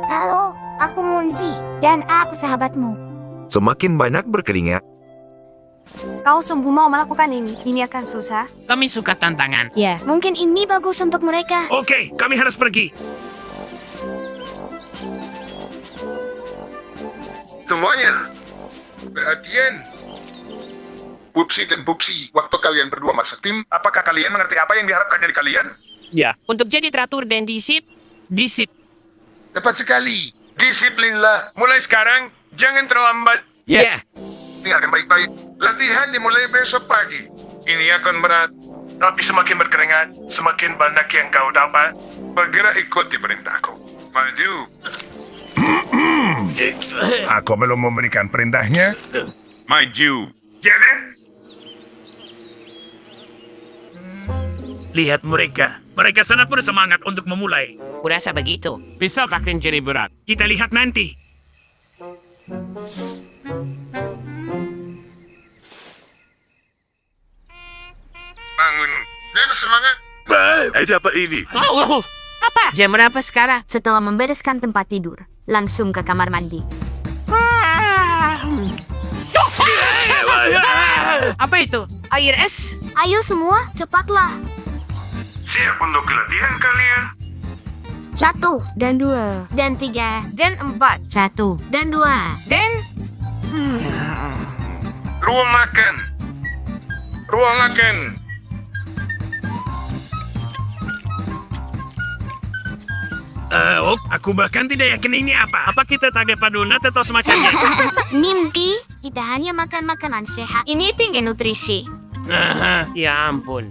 Halo, aku Munzi, dan aku sahabatmu. Semakin banyak berkeringat, Kau sungguh mau melakukan ini? Ini akan susah. Kami suka tantangan. Ya, mungkin ini bagus untuk mereka. Oke, kami harus pergi. Semuanya, perhatian. Pupsi dan Pupsi, waktu kalian berdua masuk tim, apakah kalian mengerti apa yang diharapkan dari kalian? Ya. Untuk jadi teratur dan disip. Tepat sekali. Disiplinlah. Mulai sekarang, jangan terlambat. Ya. Dengarkan baik-baik. Latihan dimulai besok pagi. Ini akan berat. Tapi semakin berkeringat, semakin banyak yang kau dapat. Segera ikuti perintahku. Maju. Aku belum memberikan perintahnya. Maju. Jalan. Lihat mereka. Mereka sangat bersemangat untuk memulai. Kurasa begitu. Bisa akan jadi berat. Kita lihat nanti. Bangun. Dan semangat. Siapa ini? Apa? Jam berapa sekarang? Setelah membereskan tempat tidur, langsung ke kamar mandi. Apa itu? Air es? Ayo semua, cepatlah. Siap untuk latihan kalian. 1 dan 2 dan 3 dan 4. 1 dan 2 dan Ruang makan. Ruang makan. Aku bahkan tidak yakin ini apa. Apa kita tage padunat atau semacamnya? mimpi. Kita hanya makan makanan sehat. Ini tinggi nutrisi. Ya ampun.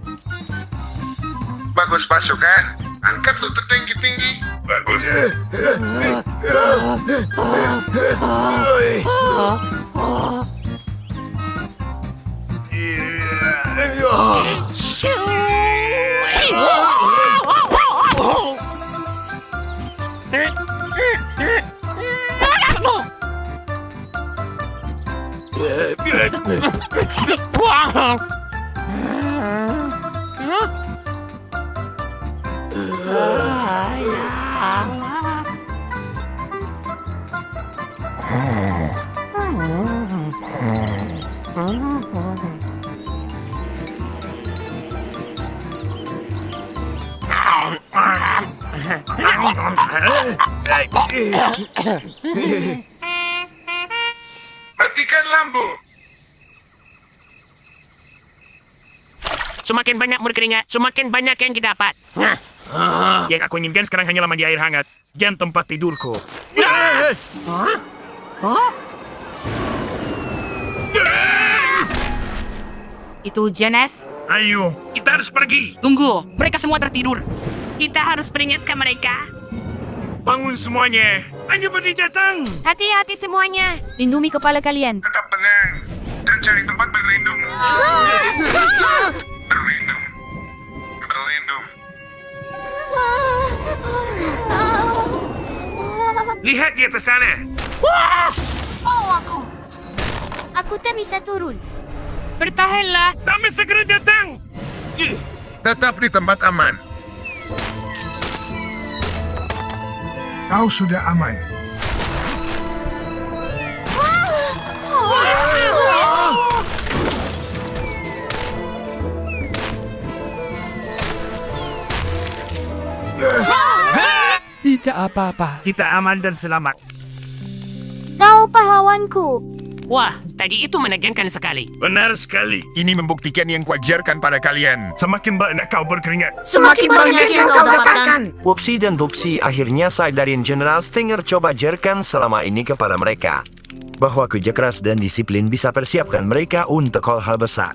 Bagus pasukan. Angkat lutut tinggi-tinggi. Bagus. Matikan lampu. Semakin banyak berkeringat, semakin banyak yang didapat. Yang aku inginkan sekarang hanyalah mandi air hangat. Dan tempat tidurku. Itu Janes. Ayo, kita harus pergi. Tunggu, mereka semua tertidur. Kita harus peringatkan mereka. Bangun semuanya. Hanya berdiri datang. Hati-hati semuanya. Lindungi kepala kalian. Tetap tenang. Dan cari tempat berlindung. Berlindung. Berlindung. Lihat di atas sana. Oh, aku tak bisa turun. Bertahanlah. Kami segera datang. Tetap di tempat aman. Kau sudah aman. Tidak apa-apa. Kita aman dan selamat. Kau pahlawanku. Wah, tadi itu menegangkan sekali. Benar sekali. Ini membuktikan yang kuajarkan pada kalian. Semakin banyak kau berkeringat. Semakin banyak yang kau dapatkan. Pupsi dan Pupsi akhirnya sadarin General Stinger coba ajarkan selama ini kepada mereka. Bahwa kerja keras dan disiplin bisa persiapkan mereka untuk hal-hal besar.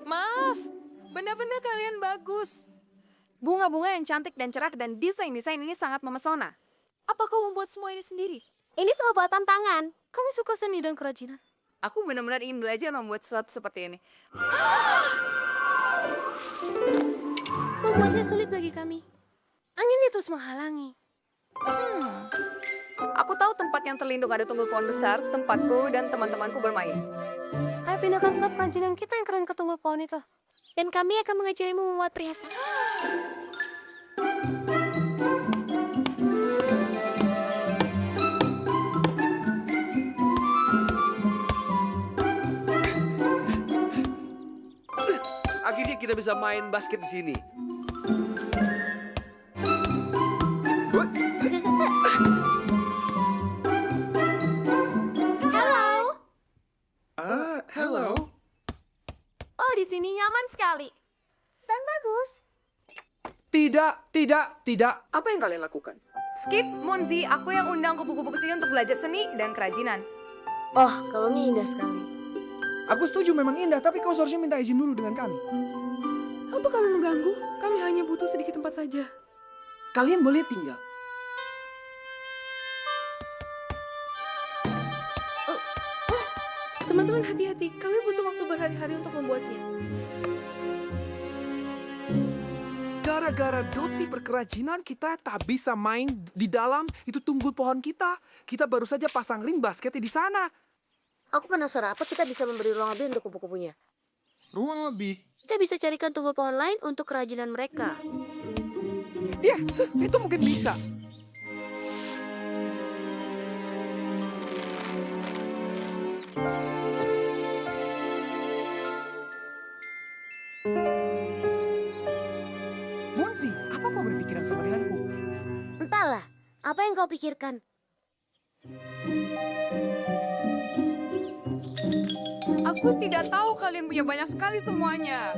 Maaf, benar-benar kalian bagus. Bunga-bunga yang cantik dan cerah dan desain-desain ini sangat memesona. Apa kau membuat semua ini sendiri? Ini semua buatan tangan. Kamu suka seni dan kerajinan? Aku benar-benar ingin belajar membuat sesuatu seperti ini. membuatnya sulit bagi kami. Anginnya terus menghalangi. Aku tahu tempat yang terlindung ada tunggul pohon besar, tempatku dan teman-temanku bermain. Ayo pindahkan klub kerajinan kita yang keren ke tunggul pohon itu. Dan kami akan mengajarimu membuat perhiasan. Akhirnya kita bisa main basket di sini. Halo. Oh, di sini nyaman sekali. Dan bagus. Tidak. Apa yang kalian lakukan? Skip, Munzi, aku yang undang kupu-kupu ke sini untuk belajar seni dan kerajinan. Oh, kalungnya indah sekali. Aku setuju memang indah, tapi kau seharusnya minta izin dulu dengan kami. Apa kami mengganggu? Kami hanya butuh sedikit tempat saja. Kalian boleh tinggal. Teman-teman hati-hati, kami butuh waktu berhari-hari untuk membuatnya. Gara-gara Doti perkerajinan kita tak bisa main di dalam itu tunggul pohon kita. Kita baru saja pasang ring basket di sana. Aku penasaran apa kita bisa memberi ruang lebih untuk kupu-kupunya. Ruang lebih. Kita bisa carikan tunggul pohon lain untuk kerajinan mereka. Ya, itu mungkin bisa. Munzi, apa kau berpikiran sama denganku? Entahlah, apa yang kau pikirkan? Aku tidak tahu kalian punya banyak sekali semuanya.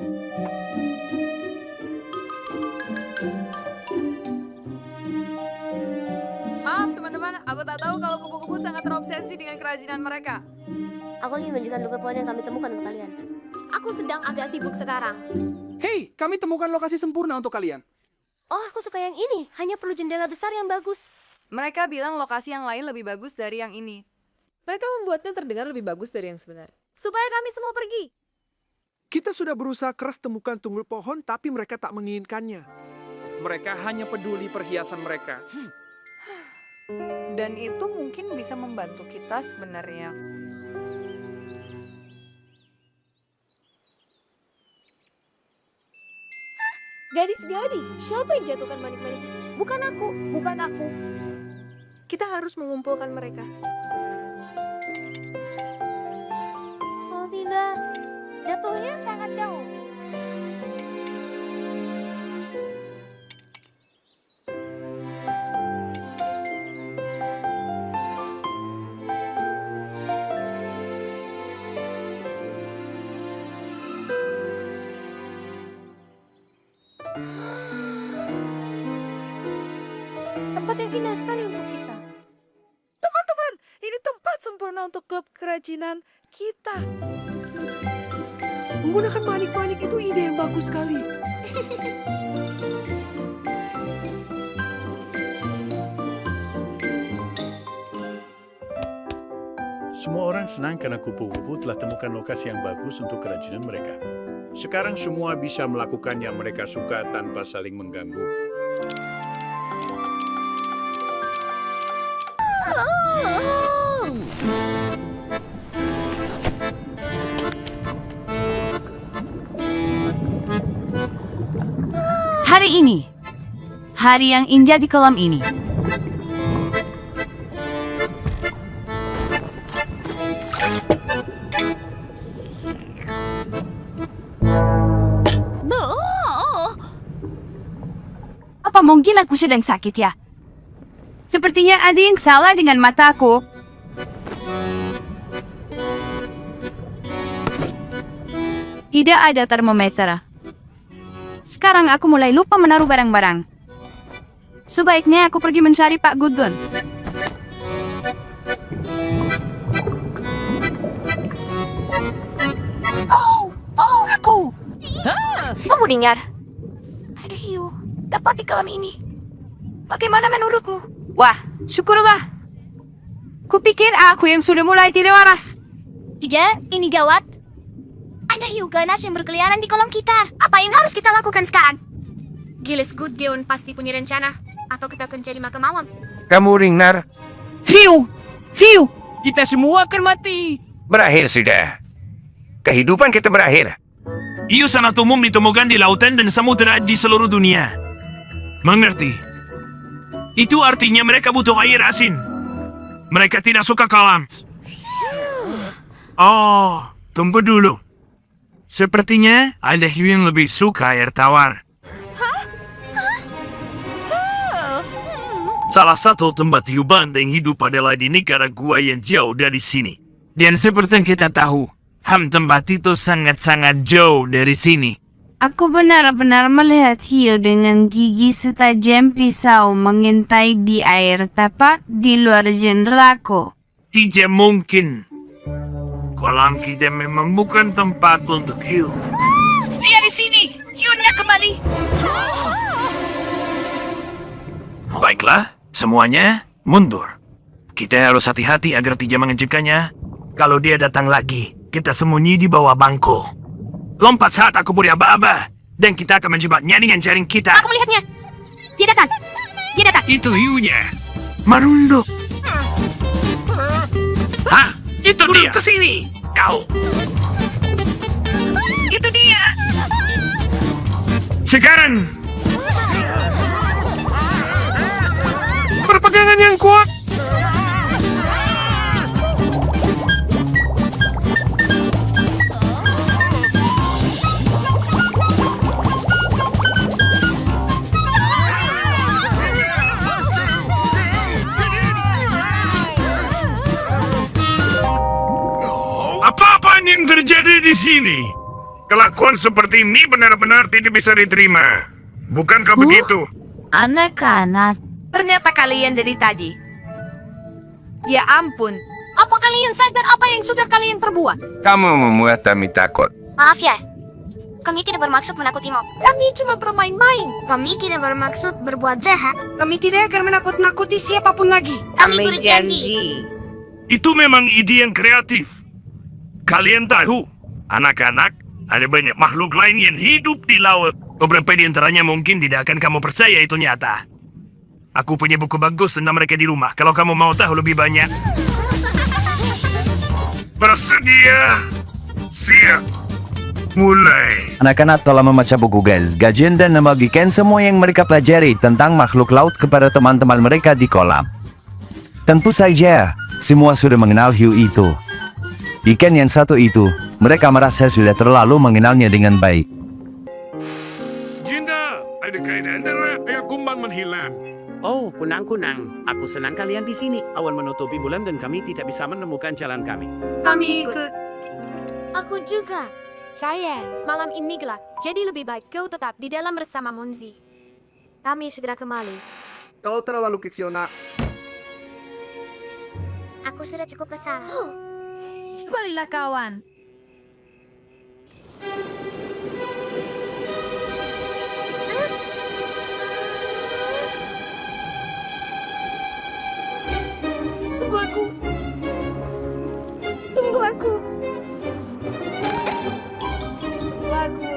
Maaf teman-teman, aku tak tahu kalau kupu-kupu sangat terobsesi dengan kerajinan mereka. Aku ingin menunjukkan tunggul pohon yang kami temukan untuk kalian. Aku sedang agak sibuk sekarang. Hei, kami temukan lokasi sempurna untuk kalian. Oh, aku suka yang ini. Hanya perlu jendela besar yang bagus. Mereka bilang lokasi yang lain lebih bagus dari yang ini. Mereka membuatnya terdengar lebih bagus dari yang sebenarnya. Supaya kami semua pergi. Kita sudah berusaha keras temukan tunggul pohon, tapi mereka tak menginginkannya. Mereka hanya peduli perhiasan mereka. Dan itu mungkin bisa membantu kita sebenarnya. Gadis-gadis, siapa yang jatuhkan manik-manik? Bukan aku. Kita harus mengumpulkan mereka. Oh tidak, jatuhnya sangat jauh. Tempat yang indah sekali untuk kita. Teman-teman, ini tempat sempurna untuk klub kerajinan kita. Menggunakan manik-manik itu ide yang bagus sekali. Semua orang senang karena kupu-kupu telah temukan lokasi yang bagus untuk kerajinan mereka. Sekarang semua bisa melakukan yang mereka suka tanpa saling mengganggu. Hari ini, hari yang indah di kolam ini. Apa mungkin aku sedang sakit ya? Sepertinya ada yang salah dengan mataku. Tidak ada termometer. Sekarang aku mulai lupa menaruh barang-barang. Sebaiknya aku pergi mencari Pak Gudun. Aku. Kamu dengar? Ada hiu tepat di kolam ini. Bagaimana menurutmu? Wah, syukurlah. Kupikir aku yang sudah mulai tidak waras. Tidak, ini gawat. Ada hiu ganas yang berkeliaran di kolam kita. Apa yang harus kita lakukan sekarang? Giles Good Geon pasti punya rencana. Atau kita akan jadi makan malam. Kamu ringnar. Hiu! Hiu! Kita semua akan mati. Berakhir sudah. Kehidupan kita berakhir. Hiu sangat umum ditemukan di lautan dan samudera di seluruh dunia. Mengerti? Itu artinya mereka butuh air asin. Mereka tidak suka kolam. Oh, tunggu dulu. Sepertinya ada hiu yang lebih suka air tawar. Salah satu tempat hiu banteng hidup adalah di negara gua yang jauh dari sini. Dan seperti yang kita tahu, tempat itu sangat-sangat jauh dari sini. Aku benar-benar melihat hiu dengan gigi setajam pisau mengintai di air tepat di luar jendelaku. Tidak mungkin. Kolam kita memang bukan tempat untuk hiu. Dia di sini. Hiunya kembali. Baiklah, semuanya mundur. Kita harus hati-hati agar tidak mengejutkannya. Kalau dia datang lagi, kita sembunyi di bawah bangku. Lompat saat aku beri aba-aba. Dan kita akan menjebaknya dengan jaring kita. Aku melihatnya. Dia datang. Dia datang. Itu hiunya. Marunduk. Hah? Itu dia. Ke sini. Kau. Itu dia. Sekarang. Berpegangan yang kuat. Apa-apaan yang terjadi di sini? Kelakuan seperti ini benar-benar tidak bisa diterima. Bukankah begitu? Anak-anak, ternyata kalian dari tadi. Ya ampun, apa kalian sadar apa yang sudah kalian perbuat? Kamu membuat kami takut. Maaf ya. Kami tidak bermaksud menakutimu. Kami cuma bermain-main. Kami tidak bermaksud berbuat jahat. Kami tidak akan menakut-nakuti siapapun lagi. Kami berjanji. Itu memang ide yang kreatif. Kalian tahu, anak-anak, ada banyak makhluk lain yang hidup di laut. Beberapa di antaranya mungkin tidak akan kamu percaya itu nyata. Aku punya buku bagus tentang mereka di rumah. Kalau kamu mau tahu lebih banyak. Bersedia. Siap. Mulai. Anak-anak telah membaca buku guys, gajian dan membagikan semua yang mereka pelajari tentang makhluk laut kepada teman-teman mereka di kolam. Tentu saja, semua sudah mengenal hiu itu. Ikan yang satu itu, mereka merasa sudah terlalu mengenalnya dengan baik. Jinda, ada keadaan darat. Air kumbang menghilang. Oh, kunang-kunang. Aku senang kalian di sini. Awan menutupi bulan dan kami tidak bisa menemukan jalan kami. Kami ikut. Aku juga. Saya, malam ini gelap. Jadi lebih baik kau tetap di dalam bersama Monzi. Kami segera kembali. Kau terlalu kecil, nak. Aku sudah cukup besar. Kembalilah kawan. Tunggu aku. Tunggu aku. Tunggu aku.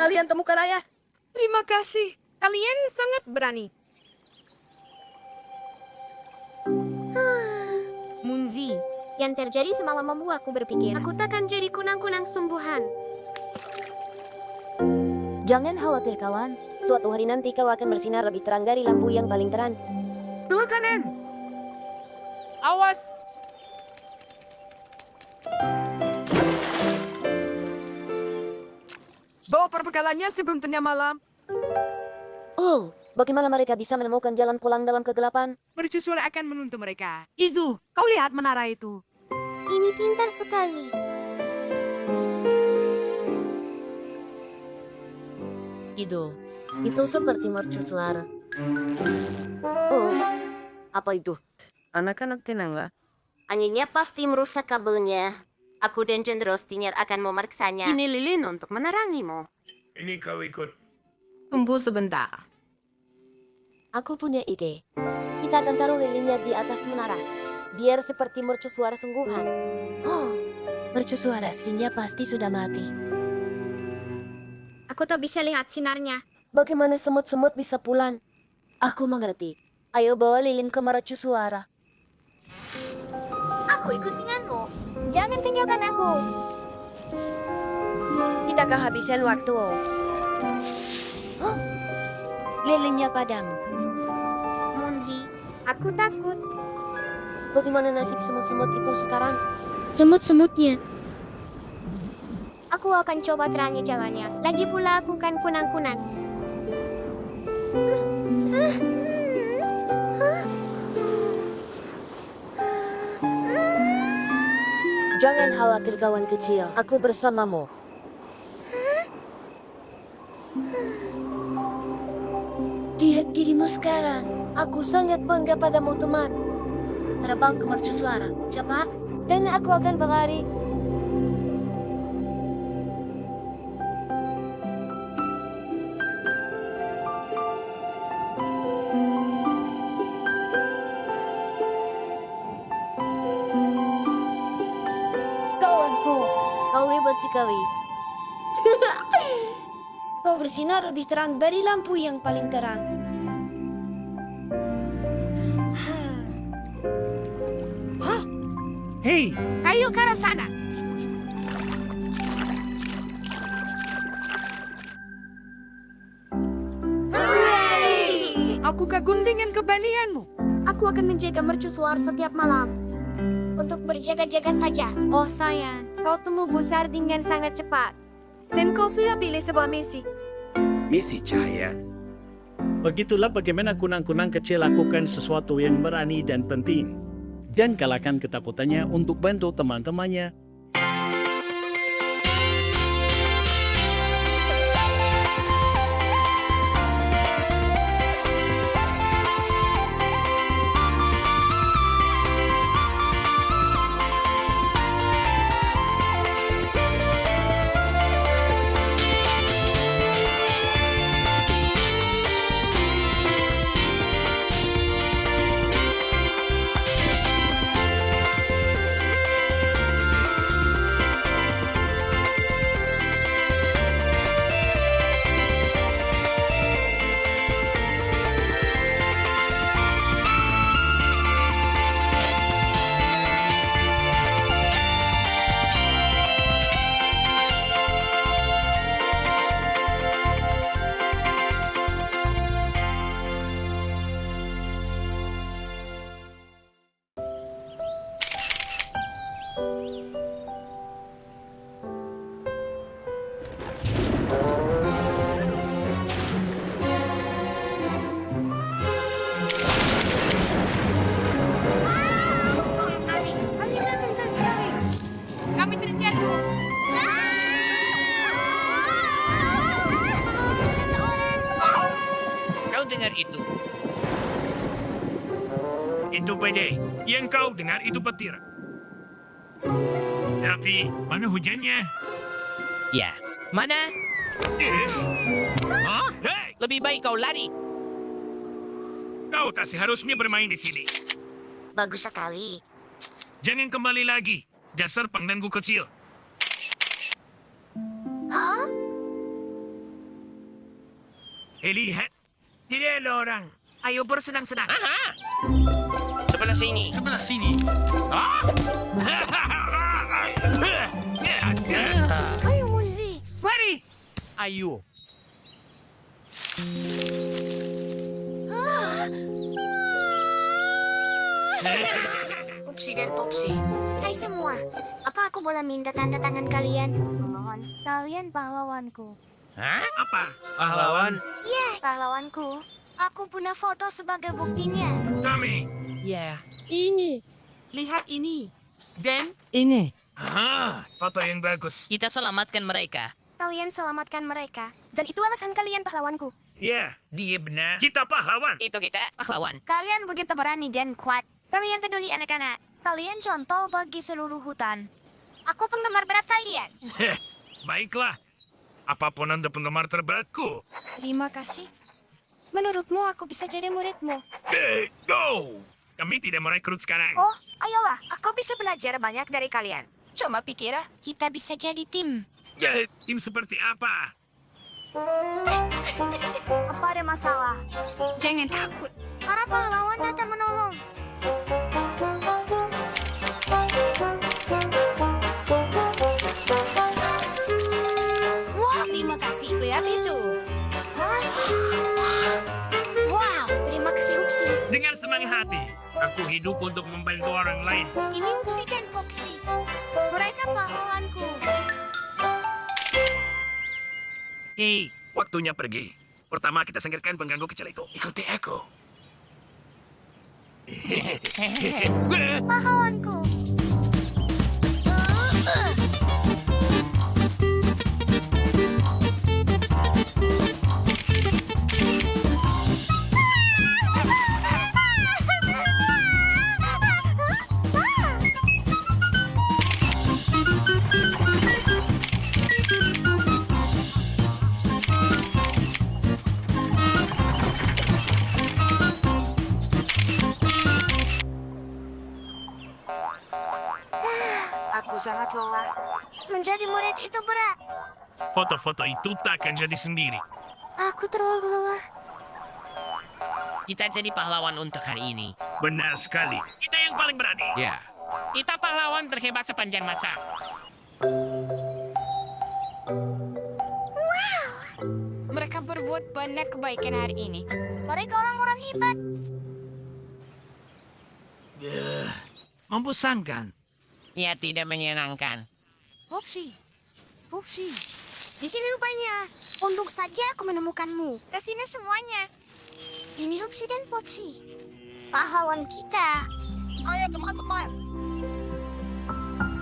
Kalian temukan ayah. Terima kasih. Kalian sangat berani. Munzi, yang terjadi semalam membuatku berpikir. Aku takkan jadi kunang-kunang sumbuhan. Jangan khawatir kawan. Suatu hari nanti kau akan bersinar lebih terang dari lampu yang paling terang. Dua kanan. Awas! Bawa perbekalannya sebelum tengah malam. Oh, bagaimana mereka bisa menemukan jalan pulang dalam kegelapan? Mercusuar akan menuntut mereka. Itu, kau lihat menara itu. Ini pintar sekali. Itu seperti mercusuar. Oh, apa itu? Anak-anak tenanglah. Anginnya pasti merusak kabelnya. Aku dan Jenderal Stinger akan memeriksanya. Ini lilin untuk menerangimu. Ini kau ikut. Tunggu sebentar. Aku punya ide. Kita akan taruh lilinnya di atas menara. Biar seperti mercusuar sungguhan. Oh, mercusuar aslinya pasti sudah mati. Aku tak bisa lihat sinarnya. Bagaimana semut-semut bisa pulang? Aku mengerti. Ayo bawa lilin ke mercusuara. Aku ikut denganmu. Jangan tinggalkan aku. Kita kehabisan waktu. Hah? Lilinnya padam. Monzi, aku takut. Bagaimana nasib semut-semut itu sekarang? Semut-semutnya. Aku akan coba terangi jalannya. Lagi pula aku kan kunang-kunang. Jangan khawatir kawan kecil, aku bersamamu. Lihat dirimu sekarang. Aku sangat bangga padamu teman. Terbang ke mercusuara, cepat. Dan aku akan berlari. Kawanku, kau hebat sekali. Kau bersinar lebih terang dari lampu yang paling terang. Hei, Ayo ke arah sana. Aku kagum dengan keberanianmu. Aku akan menjaga mercusuar setiap malam. Untuk berjaga-jaga saja. Oh sayang, kau tumbuh besar dengan sangat cepat. Dan kau sudah pilih sebuah misi. Misi cahaya. Begitulah bagaimana kunang-kunang kecil lakukan sesuatu yang berani dan penting. Dan kalahkan ketakutannya untuk bantu teman-temannya. Anginnya kencang sekali. Kami terjatuh. Seseorang. Kau dengar itu? Itu pede. Yang kau dengar itu petir. Tapi, mana hujannya? Ya. Mana? Hah? Hei! Lebih baik kau lari. Kau tak seharusnya bermain di sini. Bagus sekali. Jangan kembali lagi. Dasar pengganggu kecil. Lihat. Tidak ada orang. Ayo bersenang-senang. Aha. Sebelah sini. Sebelah sini. Ayo Monzi. Mari. ayo. Upsi dan Popsi. Hai semua. Apa aku boleh minta tanda tangan kalian? Mohon. Kalian pahlawanku. Hah? Apa? Pahlawan. Iya, pahlawanku. Aku punya foto sebagai buktinya. Kami. Ya. Ini. Lihat ini. Dan Ini. Ah, foto yang bagus. kita selamatkan mereka. Kalian selamatkan mereka. Dan itu alasan kalian pahlawanku. Ya, dia benar. Kita pahlawan. Itu kita pahlawan. Kalian begitu berani dan kuat. Kalian peduli anak-anak. Kalian contoh bagi seluruh hutan. Aku penggemar berat kalian. Baiklah. Apapun Anda penggemar terberatku. Terima kasih. Menurutmu aku bisa jadi muridmu? Go! Kami tidak merekrut sekarang. Oh, ayolah. Aku bisa belajar banyak dari kalian. Cuma pikir kita bisa jadi tim. Tim seperti apa? Apa ada masalah? Jangan takut. Para pahlawan datang menolong. Wah, terima kasih. Lihat itu. Wow, terima kasih Upsi. Dengan senang hati, aku hidup untuk membantu orang lain. Ini Upsi dan Foxy. Mereka pahlawanku. Hei, waktunya pergi. Pertama kita singkirkan pengganggu kecil itu. Ikuti aku. Pahlawanku. Aku sangat lelah. Menjadi murid itu berat. Foto-foto itu tak akan jadi sendiri. Aku terlalu lelah. Kita jadi pahlawan untuk hari ini. Benar sekali. Kita yang paling berani. Ya. Kita pahlawan terhebat sepanjang masa. Mereka berbuat banyak kebaikan hari ini. Mereka orang-orang hebat. Membosankan. Ya, tidak menyenangkan. Popsi. Popsi. Di sini rupanya. Untung saja aku menemukanmu. Kesini semuanya. Ini Popsi dan Popsi. Pahlawan kita. Ayo teman-teman.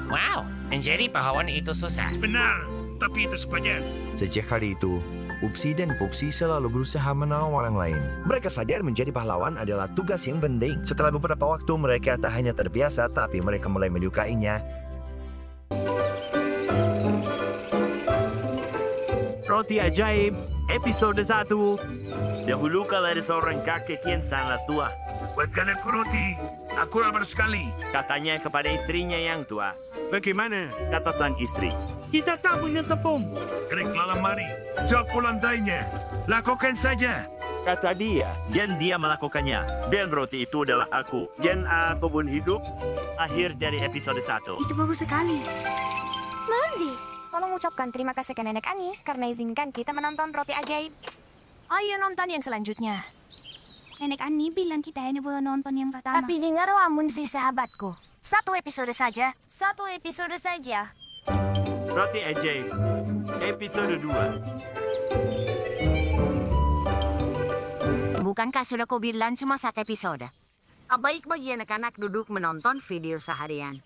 Wow, menjadi pahlawan itu susah. Benar, tapi itu sepanjang. Sejak hari itu, Upsi dan Pupsi selalu berusaha menolong orang lain. Mereka sadar menjadi pahlawan adalah tugas yang penting. Setelah beberapa waktu, mereka tak hanya terbiasa, tapi mereka mulai menyukainya. Roti Ajaib, episode 1. Dahulu kala ada seorang kakek yang sangat tua. Buatkan aku roti. Aku lapar sekali. Katanya kepada istrinya yang tua. Bagaimana? Kata sang istri. Kita tak punya tepung. Keriklah lemari. Sapu lantainya. Lakukan saja. Kata dia, dan dia melakukannya. Dan roti itu adalah aku. Dan aku pun hidup. Akhir dari episode 1. Itu bagus sekali. Manzi, tolong ucapkan terima kasih ke Nenek Ani karena izinkan kita menonton Roti Ajaib. Ayo nonton yang selanjutnya. Nenek Ani bilang kita hanya boleh nonton yang pertama. Tapi dengarlah Munzi sahabatku. 1 episode saja. 1 episode saja. Roti Ajaib, episode 2. Bukankah sudah kau bilang cuma 1 episode? Baik bagi anak-anak duduk menonton video seharian.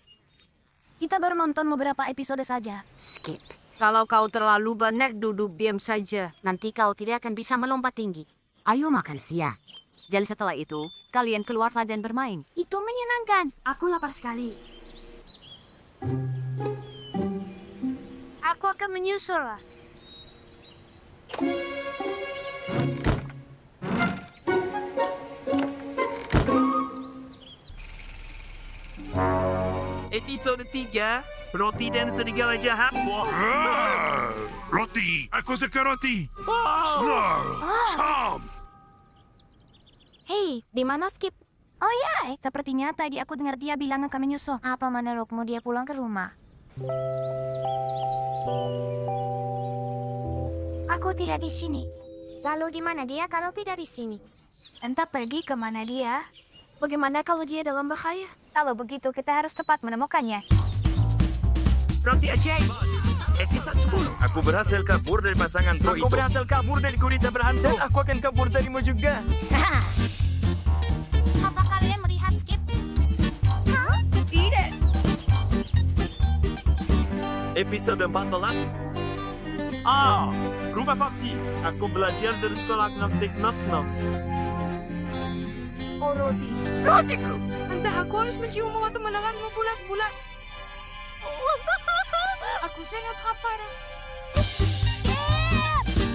Kita baru nonton beberapa episode saja. Skip. Kalau kau terlalu banyak duduk diam saja, nanti kau tidak akan bisa melompat tinggi. Ayo makan siang. Jadi setelah itu, kalian keluarlah dan bermain. Itu menyenangkan. Aku lapar sekali. Aku akan menyusul. Episode 3, Roti dan Serigala Jahat. Roti. Aku suka roti. Snarl. Chomp. Hei, di mana Skip? Oh ya, sepertinya tadi aku dengar dia bilang akan menyusul. Apa menurutmu dia pulang ke rumah? Aku tidak di sini. Lalu di mana dia kalau tidak di sini? Entah pergi ke mana dia. Bagaimana kalau dia dalam bahaya? Kalau begitu kita harus cepat menemukannya. Roti Ajaib, episode 10. Aku berhasil kabur dari pasangan pro itu. Aku berhasil kabur dari gurita berhantu. Dan aku akan kabur darimu juga. Apa kalian melihat Skip? Hah? Tidak. Episode 14. Rumah Foxy. Aku belajar dari sekolah Knoxik Knox. Oh, Roti. Rotiku. Entah aku harus mencium bau temenanganmu bulat-bulat. Aku sangat lapar.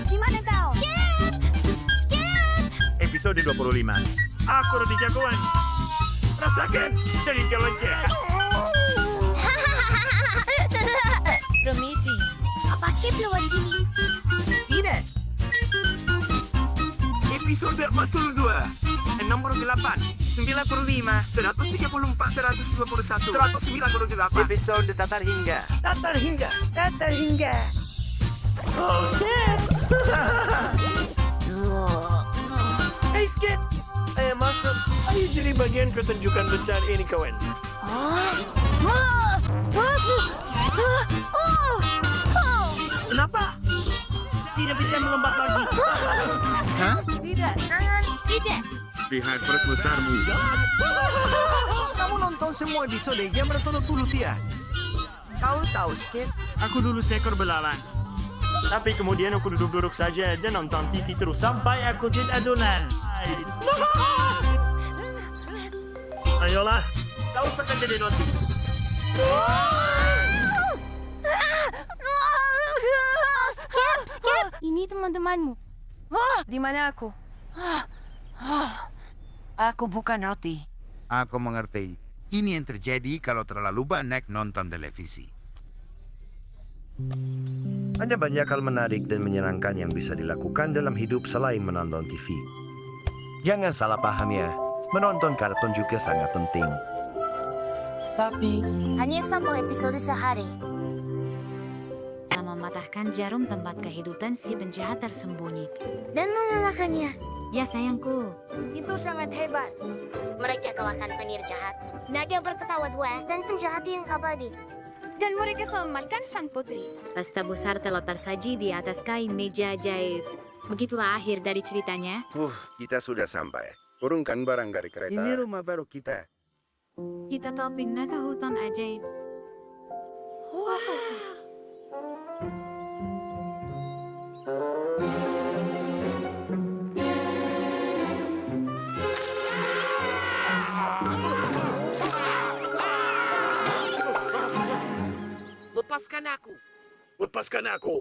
Di mana kau? Episode 25. Aku roti jagoan. Rasakan sedikit lonceng. Permisi. Apa skip lewat sini? Tidak. Episode 42. Nomor 8. 95, 134, 151, 198. Episode Tatar Hingga. Tatar Hingga. Tatar Hingga. Oh, shit. Hey, Skip. Ayo masuk. Ayo jadi bagian pertunjukan besar ini, kawan. Kenapa? Tidak bisa melompat lagi. Tidak. Tidak. Lihat perut besarmu. Kamu nonton semua episode yang berturut-turut ya? Kau tahu, Skip? Aku dulu seekor belalang. Tapi kemudian aku duduk-duduk saja dan nonton TV terus sampai aku jadi adonan. Ayolah, kau akan jadi roti. Skip. Ini teman-temanmu. Di mana aku? Aku bukan roti. Aku mengerti. Ini yang terjadi kalau terlalu banyak nonton televisi. Ada banyak hal menarik dan menyenangkan yang bisa dilakukan dalam hidup selain menonton TV. Jangan salah paham ya, menonton kartun juga sangat penting. Tapi Hanya satu episode sehari. Mematahkan jarum tempat kehidupan si penjahat tersembunyi. Dan mengalahkannya. Ya sayangku, Itu sangat hebat. Mereka kalahkan penyihir jahat, naga berketawa dua, dan penjahat yang abadi. Dan mereka selamatkan sang putri. pesta besar telah tersaji di atas kain meja ajaib. Begitulah akhir dari ceritanya. Kita sudah sampai. Turunkan barang dari kereta. Ini rumah baru kita. Kita telah pindah ke hutan ajaib. Lepaskan aku. Lepaskan aku.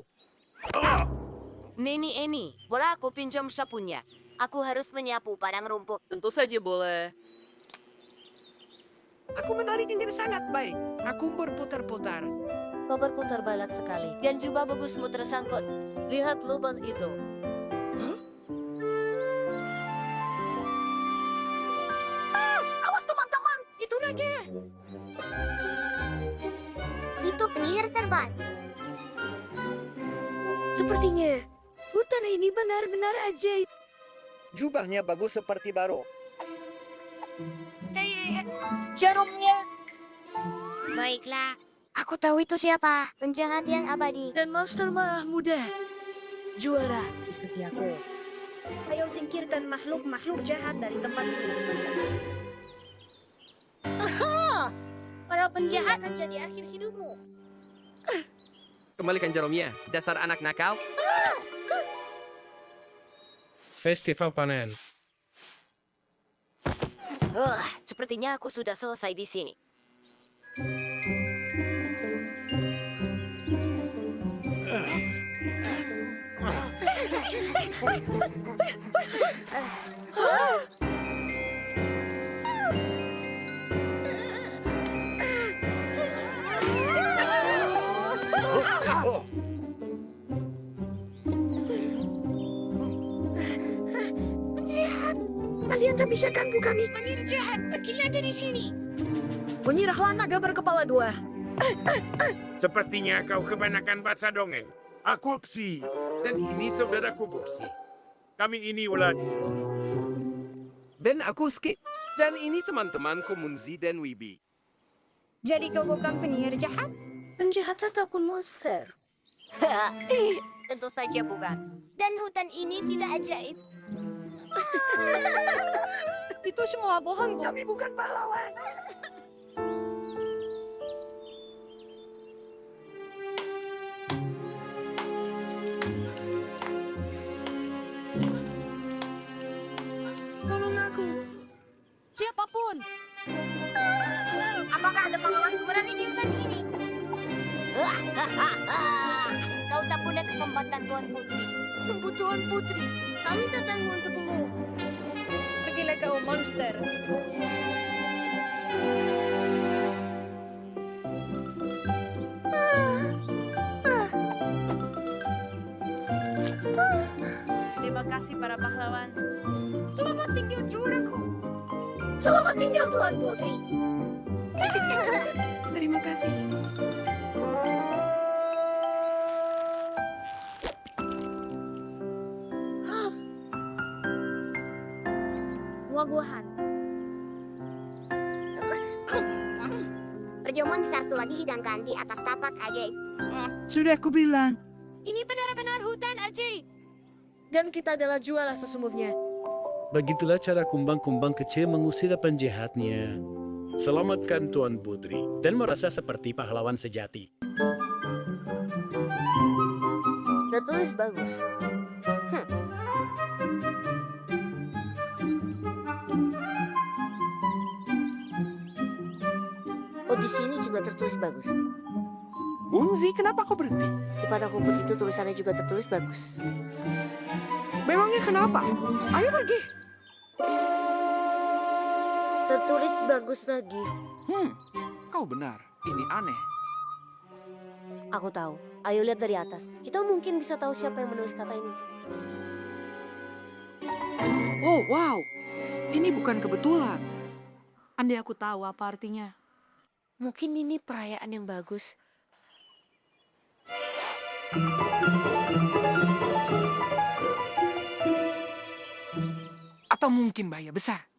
Neni, boleh aku pinjam sapunya? Aku harus menyapu padang rumput. Tentu saja boleh. Aku menarik yang sangat baik. Aku berputar-putar. Kau berputar balik sekali. Dan jubah bagusmu tersangkut. Lihat lubang itu. Awas teman-teman, itu naga. Itu penyihir terbang. Sepertinya hutan ini benar-benar ajaib. Jubahnya bagus seperti baru. Jarumnya. Baiklah. Aku tahu itu siapa. Penjahat yang abadi. Dan monster marah muda. Juara. Ikuti aku. Ayo singkirkan makhluk-makhluk jahat dari tempat ini. Para penjahat akan jadi akhir hidupmu. Kembalikan jarumnya, dasar anak nakal. Festival panen. Sepertinya aku sudah selesai di sini. Kalian tak bisa ganggu kami. Penyihir jahat, pergilah dari sini. Menyerahlah naga berkepala dua. Sepertinya kau kebanyakan baca dongeng. Aku Psi, dan ini saudaraku Pupsi. Kami ini ulat. Dan aku Skip. Dan ini teman-temanku Munzi dan Wibi. Jadi kau bukan penyihir jahat? Penjahat ataupun monster. Tentu saja bukan. Dan hutan ini tidak ajaib. Itu semua bohong, Bu. Kami bukan pahlawan. Tolong aku. Siapapun. Kau tak punya kesempatan, Tuan Putri. Tuan Putri, Kami datang untukmu. pergilah kau monster. Terima kasih para pahlawan. Selamat tinggal juraku. Selamat tinggal Tuan Putri. Terima kasih. Buah-buahan. Perjamuan besar telah dihidangkan di atas tapak ajaib. Sudah aku bilang. Ini benar-benar hutan ajaib. Dan kita adalah juara sesungguhnya. Begitulah cara kumbang-kumbang kecil mengusir penjahatnya. Selamatkan Tuan Putri dan merasa seperti pahlawan sejati. Tertulis bagus. Oh, di sini juga tertulis bagus. Munzi, kenapa kau berhenti? Di pada rumput itu tulisannya juga tertulis bagus. Memangnya kenapa? Ayo pergi. Tertulis bagus lagi. Kau benar. Ini aneh. Aku tahu. Ayo lihat dari atas. Kita mungkin bisa tahu siapa yang menulis kata ini. Oh, wow. Ini bukan kebetulan. Andai aku tahu apa artinya. Mungkin ini perayaan yang bagus. Atau mungkin bahaya besar.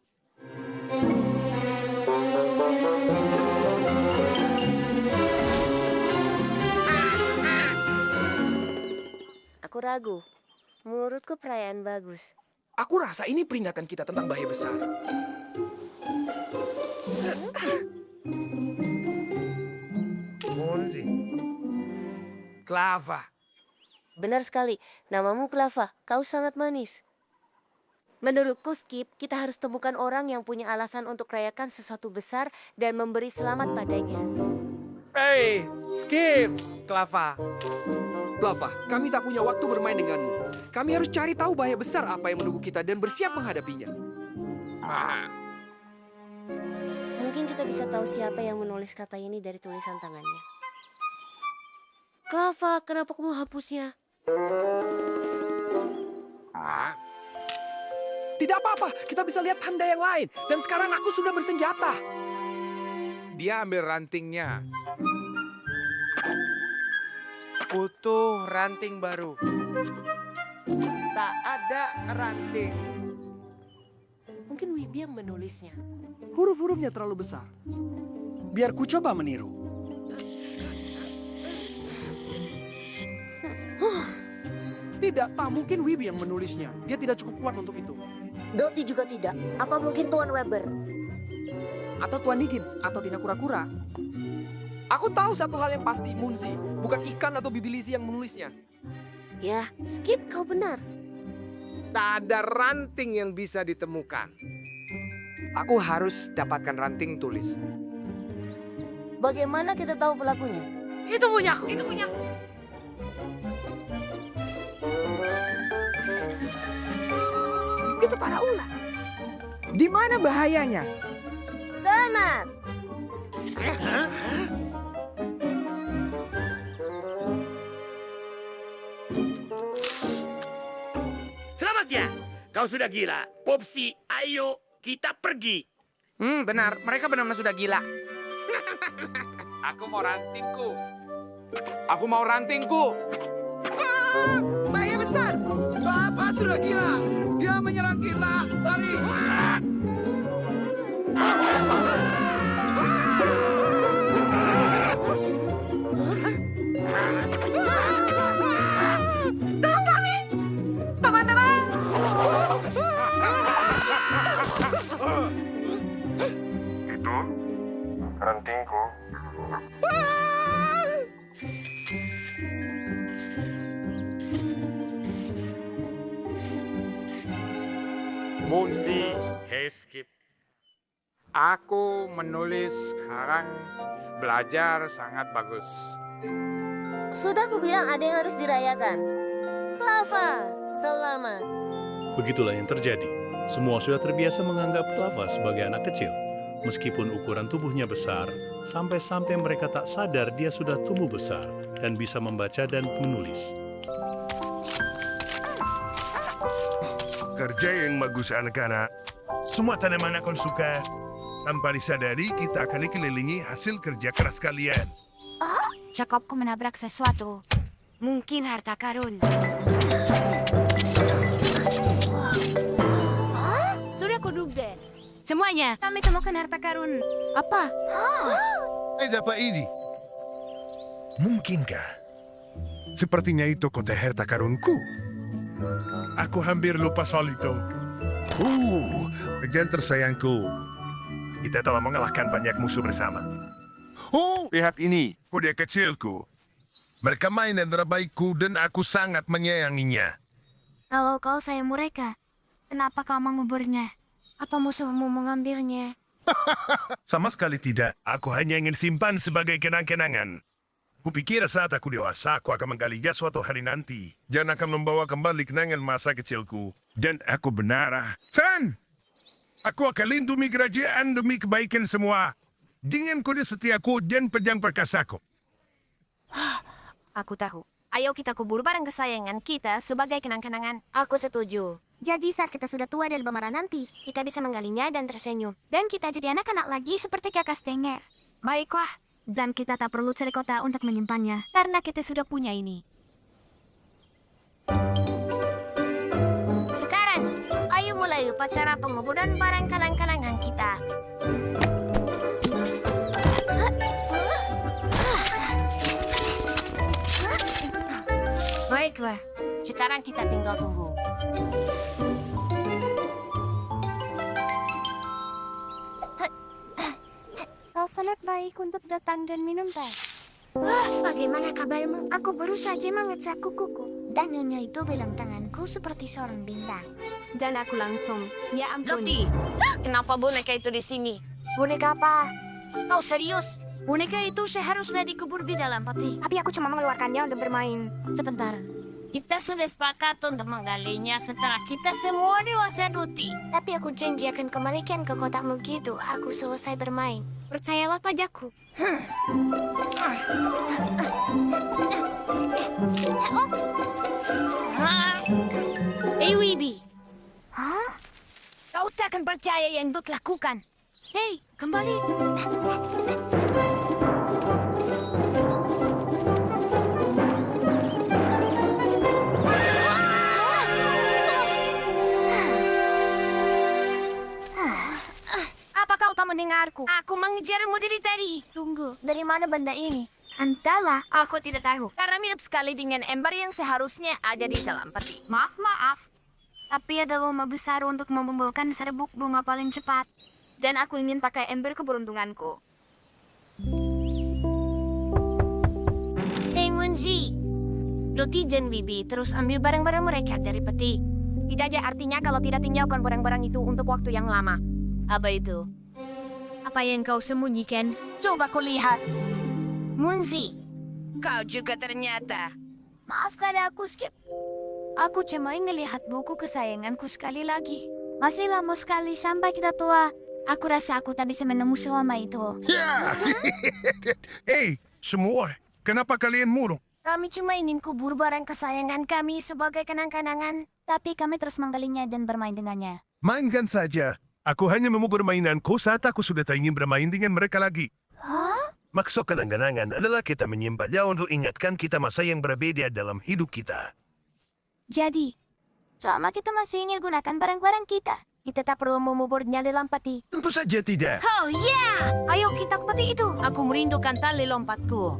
Aku ragu. Menurutku perayaan bagus. Aku rasa ini peringatan kita tentang bahaya besar. Munzi. Clava. Benar sekali. Namamu Clava. Kau sangat manis. Menurutku, Skip, kita harus temukan orang yang punya alasan untuk rayakan sesuatu besar dan memberi selamat padanya. Hey, Skip, Clava. Clava, kami tak punya waktu bermain denganmu. Kami harus cari tahu bahaya besar apa yang menunggu kita dan bersiap menghadapinya. Mungkin kita bisa tahu siapa yang menulis kata ini dari tulisan tangannya. Clava, kenapa kamu hapusnya? Tidak apa-apa, kita bisa lihat tanda yang lain. Dan sekarang aku sudah bersenjata. Dia ambil rantingnya. Butuh ranting baru. Tak ada ranting. Mungkin Wibi yang menulisnya. Huruf-hurufnya terlalu besar. Biar ku coba meniru. Tidak, tak mungkin Wibi yang menulisnya. Dia tidak cukup kuat untuk itu. Doti juga tidak. Apa mungkin Tuan Weber? Atau Tuan Higgins, atau Tina Kura-Kura. Aku tahu satu hal yang pasti, Munzi. Bukan ikan atau Bibilisi yang menulisnya. Ya, Skip, kau benar. Tak ada ranting yang bisa ditemukan. Aku harus dapatkan ranting tulis. Bagaimana kita tahu pelakunya? Itu punyaku. Itu punyaku. Itu para ular. Di mana bahayanya? Selamat! Selamat ya. Kau sudah gila. Popsi, ayo kita pergi. Benar. Mereka benar-benar sudah gila. Aku mau rantingku. Aku mau rantingku. Bahaya besar! Clava sudah gila! Dia menyerang kita! Lari! Tolong kami! Teman-teman! Itu rantingku. Munzi, Skip. Aku menulis sekarang belajar sangat bagus. Sudah aku bilang ada yang harus dirayakan. Clava, selamat. Begitulah yang terjadi. Semua sudah terbiasa menganggap Clava sebagai anak kecil. Meskipun ukuran tubuhnya besar, sampai-sampai mereka tak sadar dia sudah tumbuh besar dan bisa membaca dan menulis. Kerja yang bagus anak-anak. Semua tanaman akan suka. Tanpa disadari, kita akan dikelilingi hasil kerja keras kalian. Cakapku menabrak sesuatu. Mungkin harta karun. Sudah kudugde. Semuanya, kami temukan harta karun. Apa? Dapat ini. Mungkinkah? Sepertinya itu kota harta karunku. Aku hampir lupa soal itu. Bagian tersayangku. Kita telah mengalahkan banyak musuh bersama. Oh, lihat ini. Kuda kecilku. Mereka main dan terbaikku dan aku sangat menyayanginya. Kalau kau sayang mereka, kenapa kau menguburnya? Apa musuhmu mengambilnya? Sama sekali tidak. Aku hanya ingin simpan sebagai kenang-kenangan. Kupikir saat aku dewasa, aku akan menggalinya suatu hari nanti. Dan akan membawa kembali kenangan masa kecilku. Dan aku benar. San! Aku akan lindungi kerajaan demi kebaikan semua. Dengan kode setiaku dan pedang perkasaku. Aku tahu. Ayo kita kubur barang kesayangan kita sebagai kenang-kenangan. Aku setuju. Jadi saat kita sudah tua dan bermarah nanti, kita bisa menggalinya dan tersenyum. Dan kita jadi anak-anak lagi seperti kakak Stenger. Baiklah. Dan kita tak perlu cari kota untuk menyimpannya. Karena kita sudah punya ini. Sekarang, ayo mulai upacara penguburan barang kenang-kenangan kita. Baiklah. Sekarang kita tinggal tunggu. Kau sangat baik untuk datang dan minum teh. Wah, bagaimana kabarmu? Aku baru saja mengecek kukuku. Dan nyonya itu bilang tanganku seperti seorang bintang. Dan aku langsung, ya ampun. Loti, kenapa boneka itu di sini? Boneka apa? Kau serius? Boneka itu seharusnya dikubur di dalam peti. Tapi aku cuma mengeluarkannya untuk bermain. Sebentar. Kita sudah sepakat untuk menggalinya setelah kita semua dewasa, Ruti. Tapi aku janji akan kembalikan ke kotakmu gitu aku selesai bermain. Percayalah padaku. Hey, Wibi. Hah? Kau tak akan percaya yang Dut lakukan. Hei, kembali. Apa kau tak mendengarku? Aku mengejarmu dari tadi. Tunggu, dari mana benda ini? Entahlah, aku tidak tahu. Karena mirip sekali dengan ember yang seharusnya ada di dalam peti. Maaf. Tapi ada lomba besar untuk mengumpulkan serbuk bunga paling cepat. Dan aku ingin pakai ember keberuntunganku. Hey Munzi, Ruti dan Wibi terus ambil barang-barang mereka dari peti. Tidak ada artinya kalau tidak tinggalkan barang-barang itu untuk waktu yang lama. Apa itu? Apa yang kau sembunyikan? coba kau lihat. Munzi, Kau juga ternyata. Maafkan aku, Skip. Aku cuma ingin lihat buku kesayanganku sekali lagi. Masih lama sekali sampai kita tua. Aku rasa aku tak bisa menemu selama itu. Ya! Hei, semua. Kenapa kalian murung? Kami cuma ingin kubur barang kesayangan kami sebagai kenang-kenangan. Tapi kami terus menggalinya dan bermain dengannya. Mainkan saja. Aku hanya memukul mainanku saat aku sudah tak ingin bermain dengan mereka lagi. Hah? Maksud kenang-kenangan adalah kita menyimpannya untuk ingatkan kita masa yang berbeda dalam hidup kita. Jadi, selama kita masih ingin gunakan barang-barang kita tak perlu menguburnya dalam peti. Tentu saja tidak. Oh yeah! Ayo kita ke peti itu. Aku merindukan tali lompatku.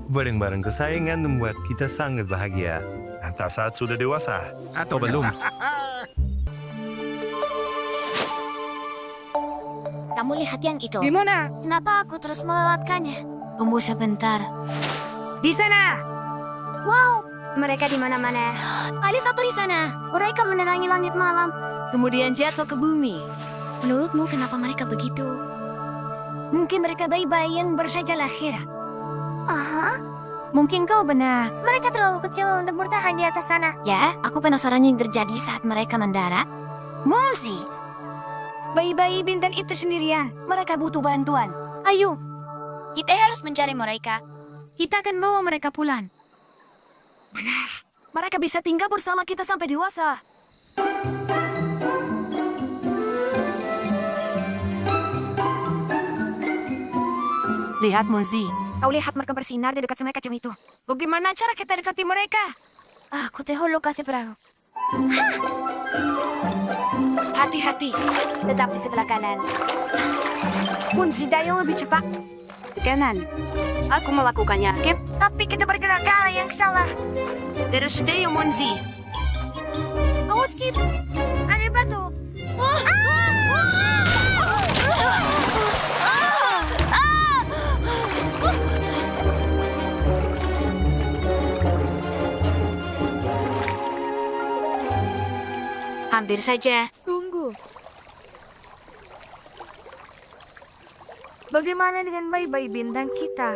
Barang-barang kesayangan membuat kita sangat bahagia. Entah saat sudah dewasa. Atau belum. Kamu lihat yang itu? Di mana? Kenapa aku terus melewatkannya? Tunggu sebentar. Di sana! Wow! Mereka di mana-mana. Ada satu di sana. Mereka menerangi langit malam. Kemudian jatuh ke bumi. Menurutmu kenapa mereka begitu? Mungkin mereka bayi-bayi yang baru saja lahir. Aha. Mungkin kau benar. Mereka terlalu kecil untuk bertahan di atas sana. Ya, aku penasaran yang terjadi saat mereka mendarat. Munzi! Bayi-bayi bintang itu sendirian. Mereka butuh bantuan. Ayo, kita harus mencari mereka. Kita akan bawa mereka pulang. Benar. Mereka bisa tinggal bersama kita sampai dewasa. Lihat, Munzi. Kau lihat mereka bersinar di dekat sungai kecil itu. Bagaimana cara kita dekati mereka? Aku tahu lokasi perahu. Hati-hati. Tetap di sebelah kanan. Munzi, daya lebih cepat. Kanan. Aku melakukannya. Skip. Tapi kita bergerak ke arah yang salah. Terus daya, Munzi. Awas, Skip. Ada batu. Hampir saja. Tunggu. Bagaimana dengan bayi-bayi bintang kita?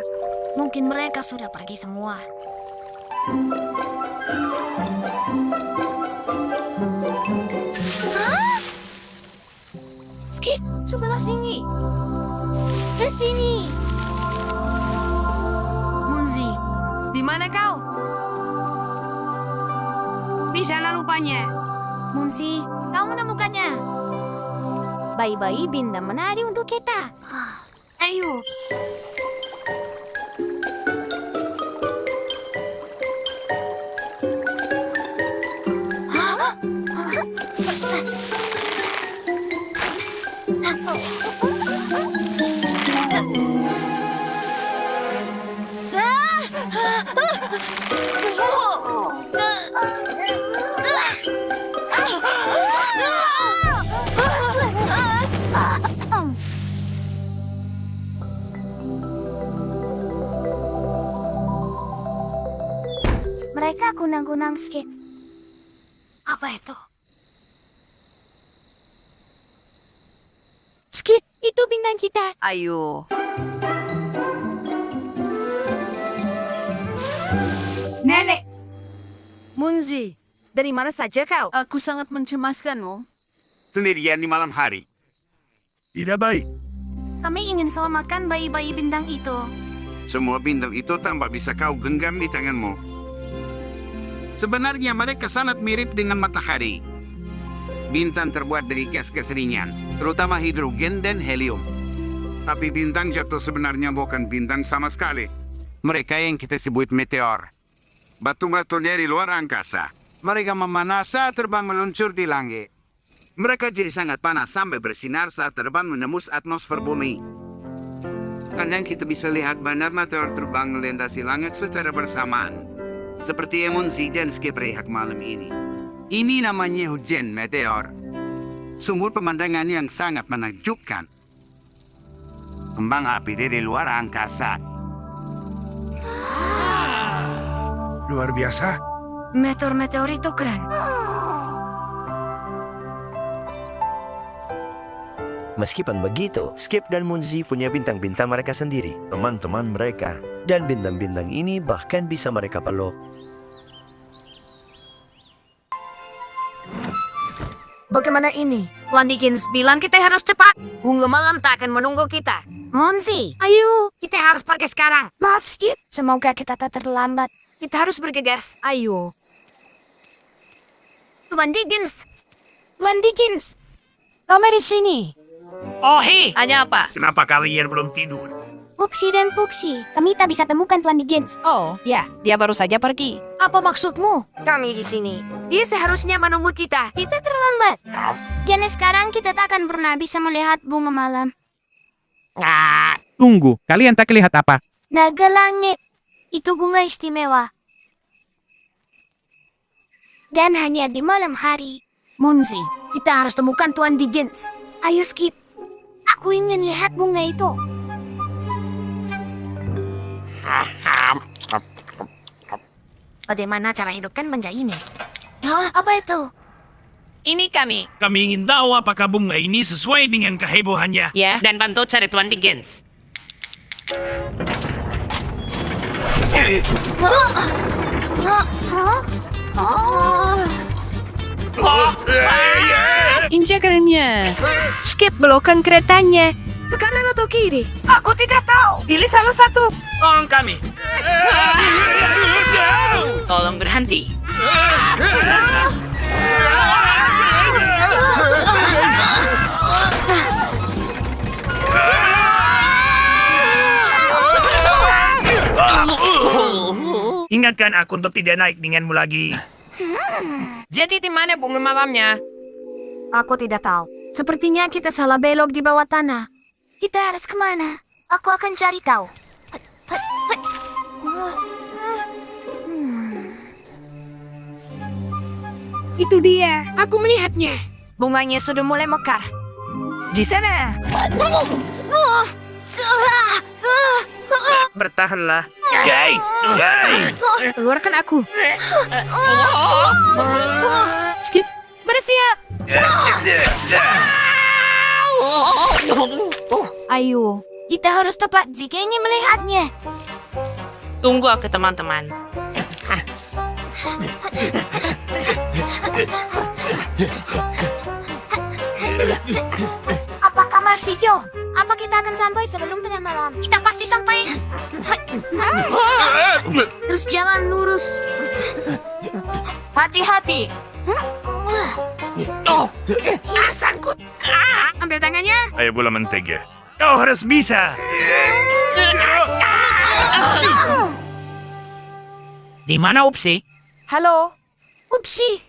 Mungkin mereka sudah pergi semua. Skip, sebelah sini. Ke sini. Munzi, di mana kau? Di sana rupanya. Munzi, kau menemukannya. Bayi-bayi bintang menari untuk kita. Ayo. Mereka kunang-kunang Skip. Apa itu? Skip, itu bintang kita. Ayo. Nenek. Munzi, dari mana saja kau? Aku sangat mencemaskanmu. Sendirian di malam hari. Tidak baik. Kami ingin selamatkan bayi-bayi bintang itu. Semua bintang itu tampak bisa kau genggam di tanganmu. Sebenarnya mereka sangat mirip dengan matahari. Bintang terbuat dari gas-gas ringan, terutama hidrogen dan helium. Tapi bintang jatuh sebenarnya bukan bintang sama sekali. Mereka yang kita sebut meteor. Batu-batu dari luar angkasa. Mereka memanas saat terbang meluncur di langit. Mereka jadi sangat panas sampai bersinar saat terbang menembus atmosfer bumi. Kadang kita bisa lihat bandar meteor terbang melintasi langit secara bersamaan. Seperti Munzi dan Skip rehat malam ini. Ini namanya hujan meteor. Sumber pemandangan yang sangat menakjubkan. Kembang api dari luar angkasa. Luar biasa. Meteor-meteor itu keren. Meskipun begitu, Skip dan Munzi punya bintang-bintang mereka sendiri, teman-teman mereka. Dan bintang-bintang ini bahkan bisa mereka peluk. Bagaimana ini? Landikins bilang kita harus cepat. Bunga malam tak akan menunggu kita. Munzi, Ayo, kita harus pergi sekarang. Maaf, Skip. Semoga kita tak terlambat. Kita harus bergegas. Ayo. Tuan Dickens. Tuan Dickens. Kami di sini. Oh, hei, ada apa? Kenapa kalian belum tidur? Pupsi dan Pupsi, kami tak bisa temukan Tuan Dickens. Oh, ya, dia baru saja pergi. Apa maksudmu? kami di sini. Dia seharusnya menunggu kita. Kita terlambat. Jadi sekarang kita tak akan pernah bisa melihat bunga malam. Tunggu, kalian tak lihat apa? Naga langit. Itu bunga istimewa. Dan hanya di malam hari. Munzi, kita harus temukan Tuan Dickens. Ayo Skip. Aku ingin lihat bunga itu. Bagaimana cara hidupkan benda ini? Hah? Apa itu? Ini kami. Kami ingin tahu apakah bunga ini sesuai dengan kehebohannya. Ya. Dan bantu cari Tuan Dickens. Injak remnya. Skip, belokkan keretanya. Ke kanan atau kiri? Aku tidak tahu. Pilih salah satu. Tolong kami. Tolong berhenti. Ingatkan aku untuk tidak naik denganmu lagi. Jadi di mana bunga malamnya? Aku tidak tahu. Sepertinya kita salah belok di bawah tanah. Kita harus kemana? Aku akan cari tahu. Itu dia. Aku melihatnya. Bunganya sudah mulai mekar. Di sana. Bertahanlah. Yay! Yay! Keluarkan aku. Skip. Bersiap. Ayo, kita harus tepat jika ingin melihatnya. Tunggu aku teman-teman. Apakah masih jauh? Apa kita akan sampai sebelum tengah malam? Kita pasti sampai. Terus jalan lurus. Hati-hati. Sangkut. Ambil tangannya. Ayo bola mentega. Kau harus bisa. Di mana Upsi? Halo. Upsi.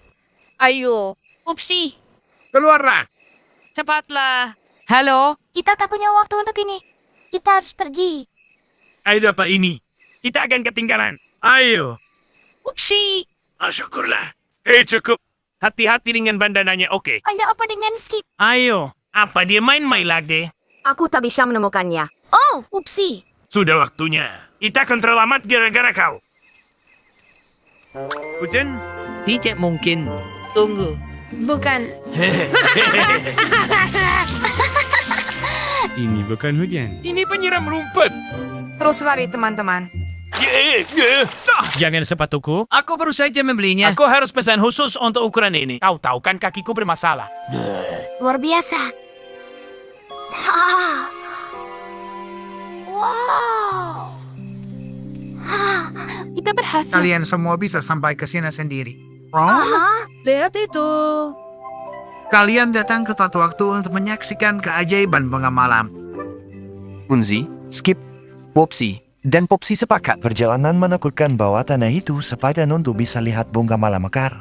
Ayo. Upsi, Keluarlah. Cepatlah. Halo. kita tak punya waktu untuk ini. Kita harus pergi. Ayo dapat ini. Kita akan ketinggalan. Ayo. Upsi, Syukurlah. Cukup. Hati-hati dengan bandananya, oke? ada apa dengan Skip? Ayo. Apa dia main-main lagi? Aku tak bisa menemukannya. Oh, Upsi. Sudah waktunya. Kita akan terlambat gara-gara kau. Hujan? Tidak mungkin. Tunggu. Bukan. Ini bukan hujan. Ini penyiram rumput. Terus lari teman-teman. Jangan sepatuku. Aku baru saja membelinya. Aku harus pesan khusus untuk ukuran ini. Kau tahu kan kakiku bermasalah. Luar biasa. Wow. Kita berhasil. Kalian semua bisa sampai ke sini sendiri. Lihat itu. Kalian datang ke tepat waktu untuk menyaksikan keajaiban bunga malam. Unzi, Skip, Popsi, dan Popsi sepakat perjalanan menakutkan bawah tanah itu sepadan untuk bisa lihat bunga malam mekar.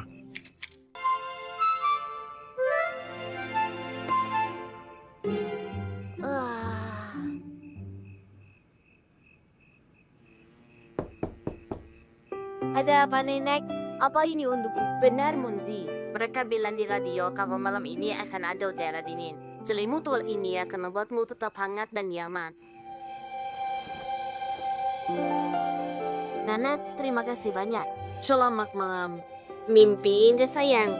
Ada apa, Nenek? Apa ini untukku? Benar, Munzi. Mereka bilang di radio kalau malam ini akan ada udara dingin. Selimut wol ini akan membuatmu tetap hangat dan nyaman. Nana, terima kasih banyak. Selamat malam. Mimpi indah, sayang.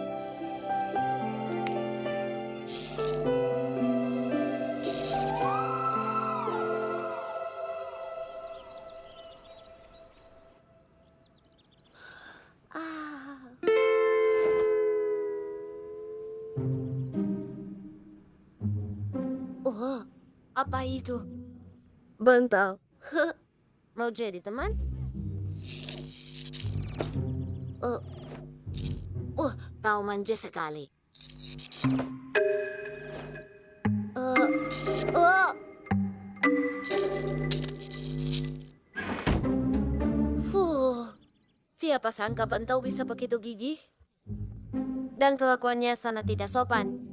Oh, apa itu? Bantal. Mau jadi teman? Kau manja sekali. Siapa sangka Bantau bisa begitu gigih? Dan kelakuannya sangat tidak sopan.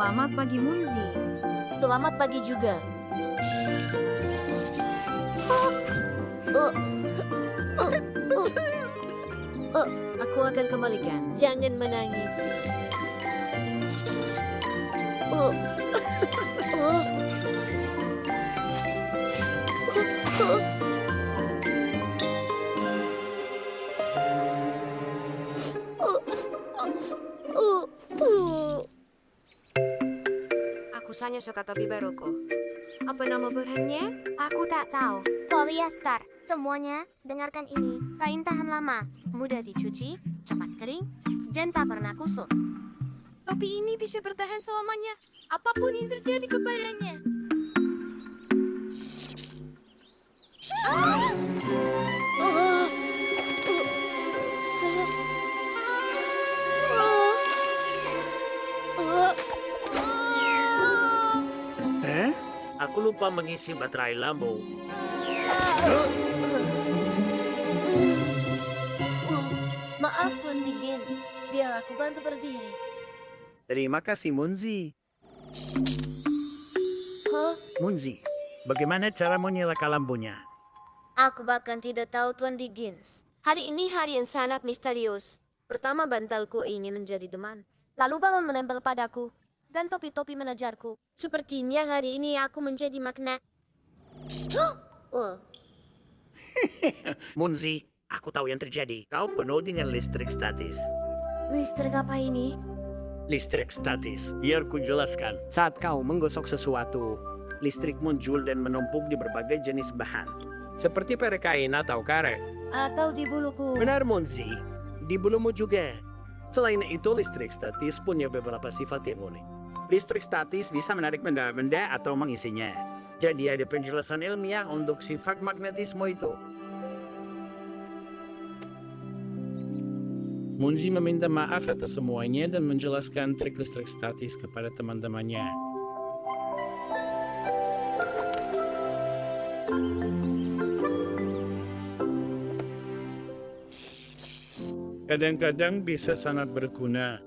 Selamat pagi, Munzi. Selamat pagi juga. Aku akan kembalikan. Jangan menangis. Aku sanya suka topi baruku. Apa nama bahannya? Aku tak tahu. Polyester. Semuanya, dengarkan ini. Kain tahan lama, mudah dicuci, cepat kering, dan tak pernah kusut. Topi ini bisa bertahan selamanya. Apapun yang terjadi kepadanya. Aku lupa mengisi baterai lampu. Maaf, Tuan Dickens. Biar aku bantu berdiri. Terima kasih, Munzi. Munzi, bagaimana cara menyalakan lampunya? Aku bahkan tidak tahu, Tuan Dickens. Hari ini hari yang sangat misterius. Pertama, bantalku ingin menjadi teman. Lalu balon menempel padaku. Dan topi-topi menajarku. Sepertinya hari ini aku menjadi magnet. Munzi, aku tahu yang terjadi. Kau penuh dengan listrik statis. Listrik apa ini? Listrik statis, biar ku jelaskan. Saat kau menggosok sesuatu, listrik muncul dan menumpuk di berbagai jenis bahan. Seperti perek kain atau karet. Atau di buluku. Benar, Munzi. Di bulumu juga. Selain itu, listrik statis punya beberapa sifat yang unik. Listrik statis bisa menarik benda-benda atau mengisinya. Jadi ada penjelasan ilmiah untuk sifat magnetisme itu. Munzi meminta maaf atas semuanya dan menjelaskan trik listrik statis kepada teman-temannya. Kadang-kadang bisa sangat berguna